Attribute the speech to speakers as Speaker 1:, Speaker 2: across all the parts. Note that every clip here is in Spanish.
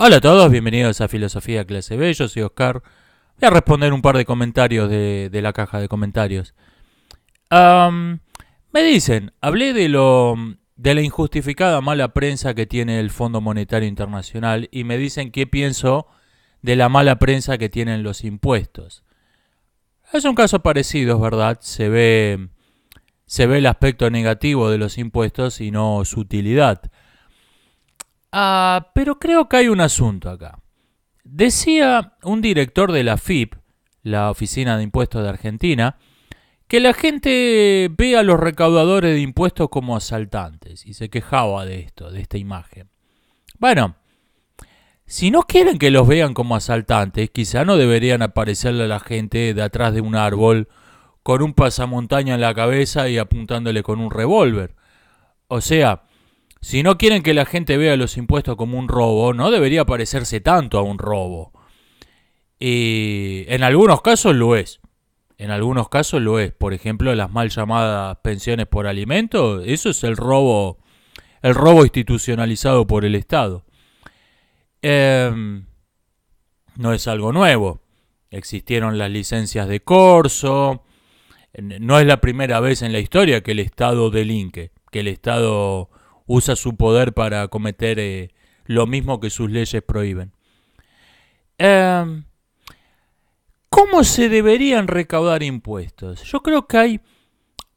Speaker 1: Hola a todos, bienvenidos a Filosofía Clase B, yo soy Oscar. Voy a responder un par de comentarios de la caja de comentarios. Me dicen, hablé de la injustificada mala prensa que tiene el Fondo Monetario Internacional y me dicen qué pienso de la mala prensa que tienen los impuestos. Es un caso parecido, es verdad, se ve el aspecto negativo de los impuestos y no su utilidad. Pero creo que hay un asunto acá. Decía un director de la FIP, la Oficina de Impuestos de Argentina, que la gente ve a los recaudadores de impuestos como asaltantes y se quejaba de esto, de esta imagen. Bueno, si no quieren que los vean como asaltantes, quizá no deberían aparecerle a la gente de atrás de un árbol con un pasamontaña en la cabeza y apuntándole con un revólver. O sea, si no quieren que la gente vea los impuestos como un robo, no debería parecerse tanto a un robo. Y en algunos casos lo es. En algunos casos lo es. Por ejemplo, las mal llamadas pensiones por alimentos, eso es el robo institucionalizado por el Estado. No es algo nuevo. Existieron las licencias de corso. No es la primera vez en la historia que el Estado delinque, que el Estado usa su poder para cometer lo mismo que sus leyes prohíben. ¿Cómo se deberían recaudar impuestos? Yo creo que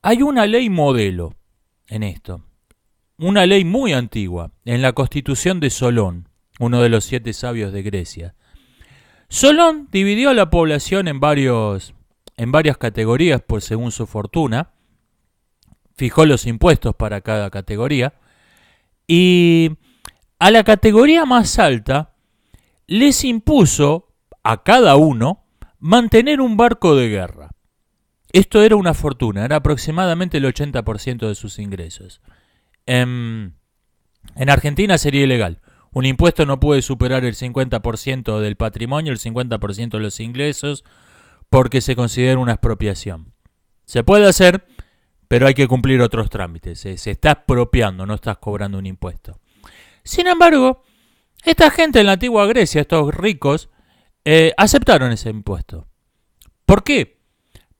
Speaker 1: hay una ley modelo en esto. Una ley muy antigua, en la Constitución de Solón, uno de los 7 sabios de Grecia. Solón dividió a la población en varias categorías según su fortuna. Fijó los impuestos para cada categoría. Y a la categoría más alta les impuso a cada uno mantener un barco de guerra. Esto era una fortuna, era aproximadamente el 80% de sus ingresos. En Argentina sería ilegal. Un impuesto no puede superar el 50% del patrimonio, el 50% de los ingresos, porque se considera una expropiación. Se puede hacer, pero hay que cumplir otros trámites. Se está expropiando, no estás cobrando un impuesto. Sin embargo, esta gente en la antigua Grecia, estos ricos, aceptaron ese impuesto. ¿Por qué?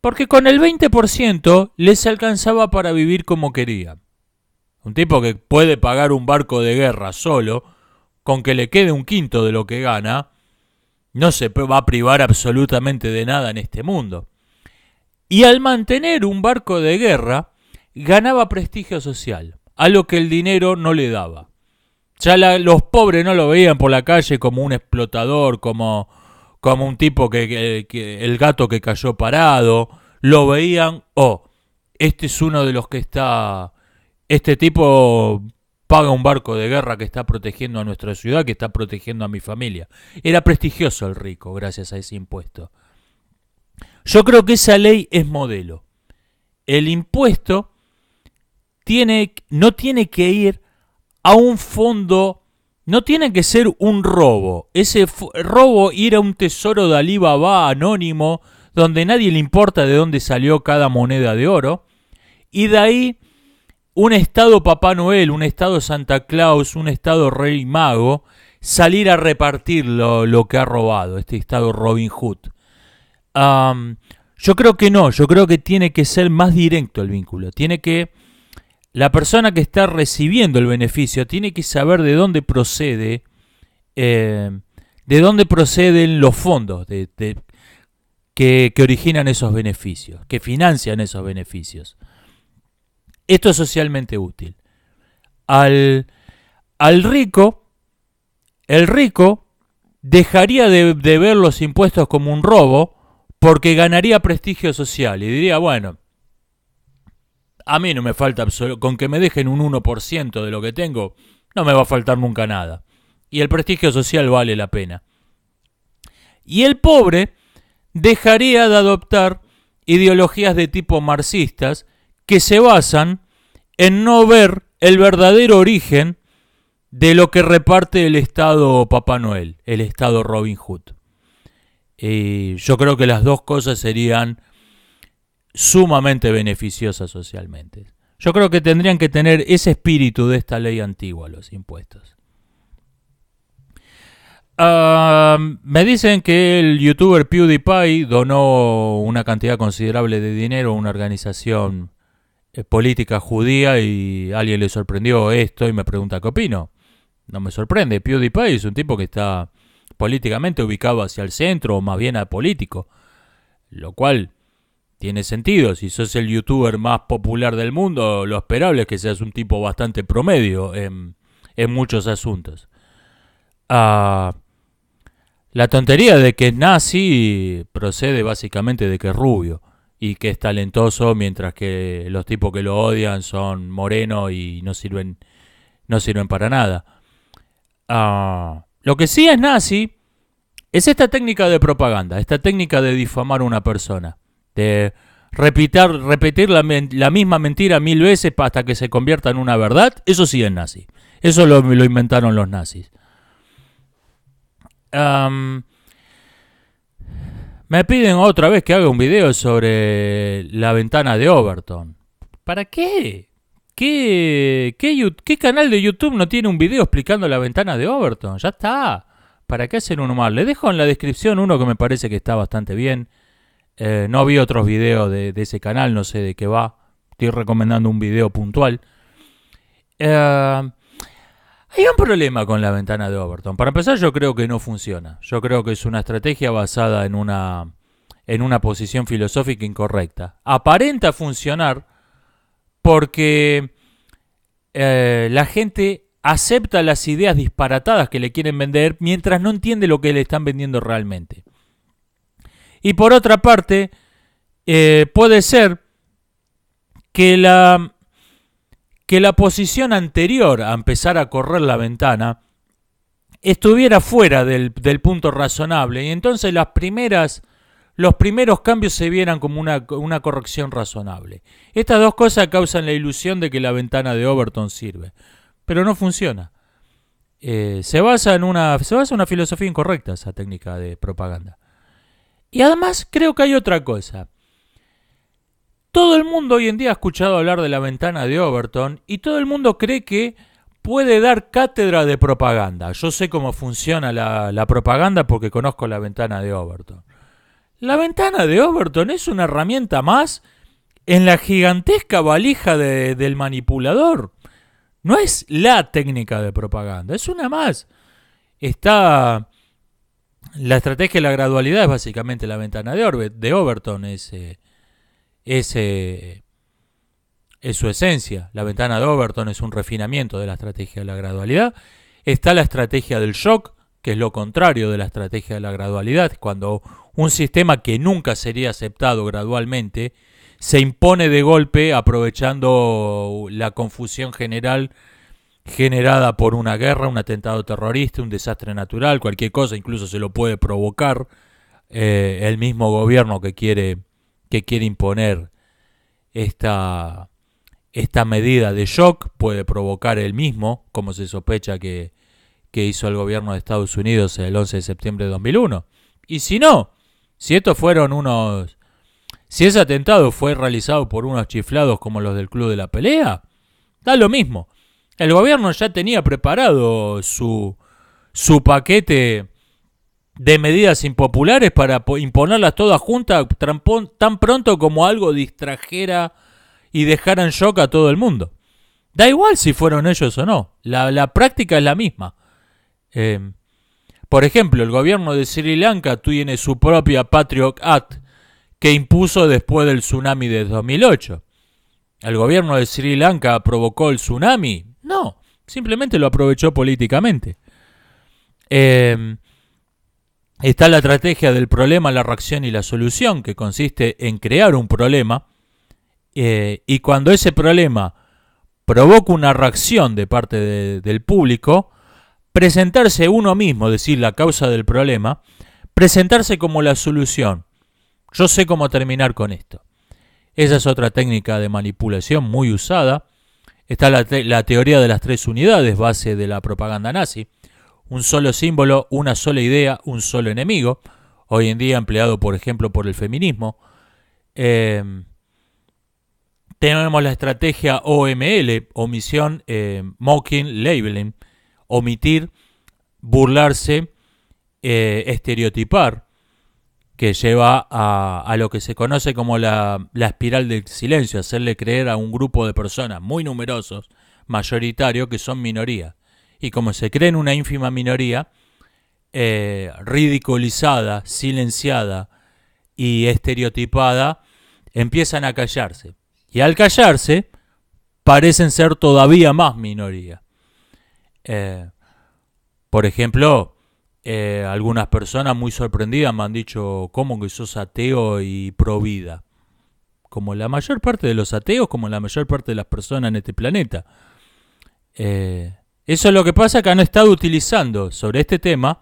Speaker 1: Porque con el 20% les alcanzaba para vivir como quería. Un tipo que puede pagar un barco de guerra solo, con que le quede un quinto de lo que gana, no se va a privar absolutamente de nada en este mundo. Y al mantener un barco de guerra, ganaba prestigio social, a lo que el dinero no le daba. Ya los pobres no lo veían por la calle como un explotador, como un tipo que el gato que cayó parado. Lo veían, este es uno de los que está... Este tipo paga un barco de guerra que está protegiendo a nuestra ciudad, que está protegiendo a mi familia. Era prestigioso el rico gracias a ese impuesto. Yo creo que esa ley es modelo. El impuesto no tiene que ir a un fondo, no tiene que ser un robo. Ese robo ir a un tesoro de Alibaba anónimo, donde nadie le importa de dónde salió cada moneda de oro, y de ahí un estado Papá Noel, un estado Santa Claus, un estado Rey Mago, salir a repartir lo que ha robado, este estado Robin Hood. Yo creo que no, yo creo que tiene que ser más directo el vínculo. La persona que está recibiendo el beneficio tiene que saber de dónde proceden los fondos que originan esos beneficios, que financian esos beneficios. Esto es socialmente útil. El rico dejaría de ver los impuestos como un robo, porque ganaría prestigio social y diría, bueno, a mí no me falta con que me dejen un 1% de lo que tengo, no me va a faltar nunca nada. Y el prestigio social vale la pena. Y el pobre dejaría de adoptar ideologías de tipo marxistas que se basan en no ver el verdadero origen de lo que reparte el Estado Papá Noel, el Estado Robin Hood. Yo creo que las dos cosas serían sumamente beneficiosas socialmente. Yo creo que tendrían que tener ese espíritu de esta ley antigua, los impuestos. Me dicen que el youtuber PewDiePie donó una cantidad considerable de dinero a una organización política judía y a alguien le sorprendió esto y me pregunta qué opino. No me sorprende, PewDiePie es un tipo que está políticamente ubicado hacia el centro o más bien apolítico, lo cual tiene sentido. Si sos el youtuber más popular del mundo, lo esperable es que seas un tipo bastante promedio en muchos asuntos. Ah, la tontería de que es nazi procede básicamente de que es rubio y que es talentoso, mientras que los tipos que lo odian son morenos y no sirven para nada. Lo que sí es nazi es esta técnica de propaganda, esta técnica de difamar a una persona, de repetir la misma mentira 1000 veces hasta que se convierta en una verdad. Eso sí es nazi. Eso lo inventaron los nazis. Me piden otra vez que haga un video sobre la ventana de Overton. ¿Para qué? ¿Qué canal de YouTube no tiene un video explicando la ventana de Overton? Ya está. ¿Para qué hacer uno más? Le dejo en la descripción uno que me parece que está bastante bien. No vi otros videos de ese canal, no sé de qué va. Estoy recomendando un video puntual. Hay un problema con la ventana de Overton. Para empezar, yo creo que no funciona. Yo creo que es una estrategia basada en una posición filosófica incorrecta. Aparenta funcionar porque la gente acepta las ideas disparatadas que le quieren vender mientras no entiende lo que le están vendiendo realmente. Y por otra parte, puede ser que la posición anterior a empezar a correr la ventana estuviera fuera del punto razonable y entonces los primeros cambios se vieran como una corrección razonable. Estas dos cosas causan la ilusión de que la ventana de Overton sirve, pero no funciona. Se basa en una filosofía incorrecta esa técnica de propaganda. Y además creo que hay otra cosa. Todo el mundo hoy en día ha escuchado hablar de la ventana de Overton y todo el mundo cree que puede dar cátedra de propaganda. Yo sé cómo funciona la propaganda porque conozco la ventana de Overton. La ventana de Overton es una herramienta más en la gigantesca valija del manipulador. No es la técnica de propaganda, es una más. La estrategia de la gradualidad es básicamente la ventana de Overton. Es su esencia. La ventana de Overton es un refinamiento de la estrategia de la gradualidad. Está la estrategia del shock, que es lo contrario de la estrategia de la gradualidad, cuando un sistema que nunca sería aceptado gradualmente se impone de golpe aprovechando la confusión general generada por una guerra, un atentado terrorista, un desastre natural, cualquier cosa, incluso se lo puede provocar el mismo gobierno que quiere imponer esta medida de shock, puede provocar el mismo, como se sospecha que hizo el gobierno de Estados Unidos el 11 de septiembre de 2001. Y si no, si ese atentado fue realizado por unos chiflados como los del Club de la Pelea, da lo mismo. El gobierno ya tenía preparado su paquete de medidas impopulares para imponerlas todas juntas tan pronto como algo distrajera y dejara en shock a todo el mundo. Da igual si fueron ellos o no, la práctica es la misma. Por ejemplo, el gobierno de Sri Lanka tiene su propia Patriot Act que impuso después del tsunami de 2008. ¿El gobierno de Sri Lanka provocó el tsunami? No, simplemente lo aprovechó políticamente. Está la estrategia del problema, la reacción y la solución, que consiste en crear un problema y cuando ese problema provoca una reacción de parte del público, presentarse uno mismo, decir la causa del problema, presentarse como la solución. Yo sé cómo terminar con esto. Esa es otra técnica de manipulación muy usada. Está la teoría de las 3 unidades, base de la propaganda nazi. Un solo símbolo, una sola idea, un solo enemigo. Hoy en día empleado, por ejemplo, por el feminismo. Tenemos la estrategia OML, omisión, mocking, labeling. Omitir, burlarse estereotipar, que lleva a lo que se conoce como la espiral del silencio, hacerle creer a un grupo de personas muy numerosos, mayoritario, que son minoría. Y como se cree en una ínfima minoría, ridiculizada, silenciada y estereotipada, empiezan a callarse. Y al callarse, parecen ser todavía más minoría. Por ejemplo, algunas personas muy sorprendidas me han dicho, ¿cómo que sos ateo y pro vida? Como la mayor parte de los ateos, como la mayor parte de las personas en este planeta. Eso es lo que pasa, que han estado utilizando sobre este tema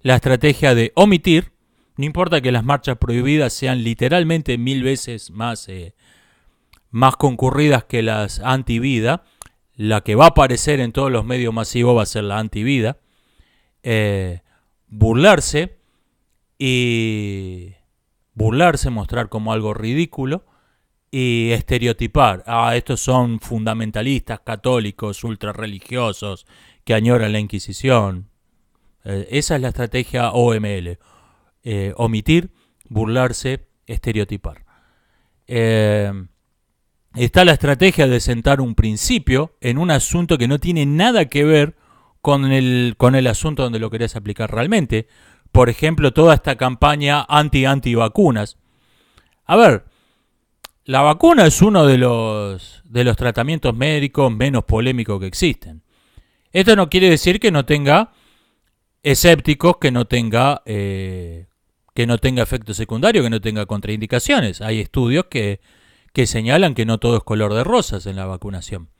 Speaker 1: la estrategia de omitir. No importa que las marchas prohibidas sean literalmente 1000 veces más concurridas que las anti-vida, la que va a aparecer en todos los medios masivos va a ser la anti-vida. Burlarse, mostrar como algo ridículo y estereotipar. Estos son fundamentalistas católicos, ultra religiosos que añoran la Inquisición. Esa es la estrategia OML. Omitir, burlarse, estereotipar. Está la estrategia de sentar un principio en un asunto que no tiene nada que ver con el asunto donde lo querés aplicar realmente. Por ejemplo, toda esta campaña anti-vacunas. A ver, la vacuna es uno de los tratamientos médicos menos polémicos que existen. Esto no quiere decir que no tenga escépticos, que no tenga efectos secundarios, que no tenga contraindicaciones. Hay estudios que señalan que no todo es color de rosas en la vacunación.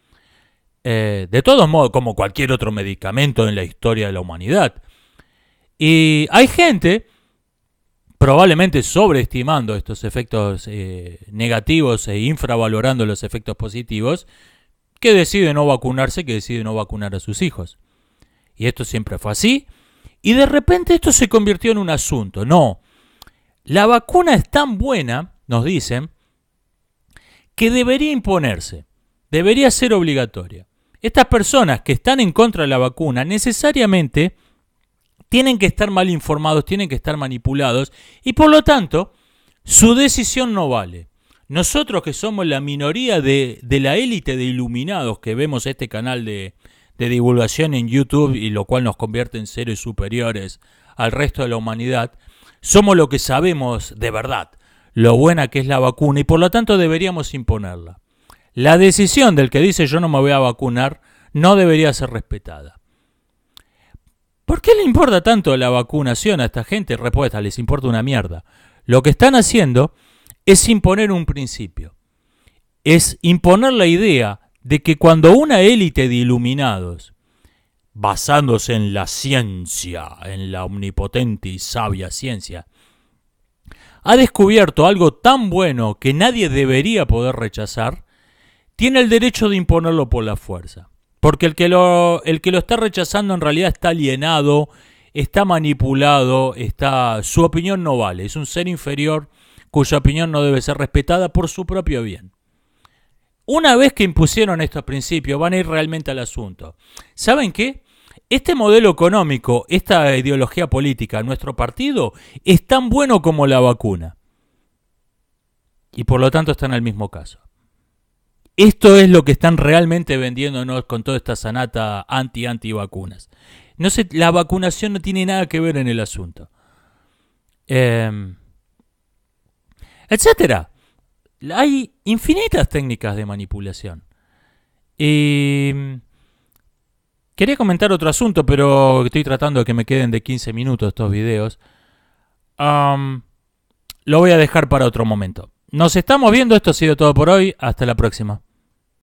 Speaker 1: De todos modos, como cualquier otro medicamento en la historia de la humanidad. Y hay gente, probablemente sobreestimando estos efectos negativos e infravalorando los efectos positivos, que decide no vacunarse, que decide no vacunar a sus hijos. Y esto siempre fue así. Y de repente esto se convirtió en un asunto. No, la vacuna es tan buena, nos dicen, que debería imponerse, debería ser obligatoria. Estas personas que están en contra de la vacuna necesariamente tienen que estar mal informados, tienen que estar manipulados y por lo tanto su decisión no vale. Nosotros que somos la minoría de la élite de iluminados que vemos este canal de divulgación en YouTube y lo cual nos convierte en seres superiores al resto de la humanidad, somos lo que sabemos de verdad, lo buena que es la vacuna y por lo tanto deberíamos imponerla. La decisión del que dice yo no me voy a vacunar no debería ser respetada. ¿Por qué le importa tanto la vacunación a esta gente? Respuesta, les importa una mierda. Lo que están haciendo es imponer un principio. Es imponer la idea de que cuando una élite de iluminados, basándose en la ciencia, en la omnipotente y sabia ciencia, ha descubierto algo tan bueno que nadie debería poder rechazar, tiene el derecho de imponerlo por la fuerza. Porque el que lo está rechazando en realidad está alienado, está manipulado, su opinión no vale. Es un ser inferior cuya opinión no debe ser respetada por su propio bien. Una vez que impusieron estos principios, van a ir realmente al asunto. ¿Saben qué? Este modelo económico, esta ideología política, nuestro partido, es tan bueno como la vacuna. Y por lo tanto está en el mismo caso. Esto es lo que están realmente vendiéndonos con toda esta sanata anti-vacunas. No sé, la vacunación no tiene nada que ver en el asunto. Etcétera. Hay infinitas técnicas de manipulación. Y quería comentar otro asunto, pero estoy tratando de que me queden de 15 minutos estos videos. Lo voy a dejar para otro momento. Nos estamos viendo, esto ha sido todo por hoy. Hasta la próxima.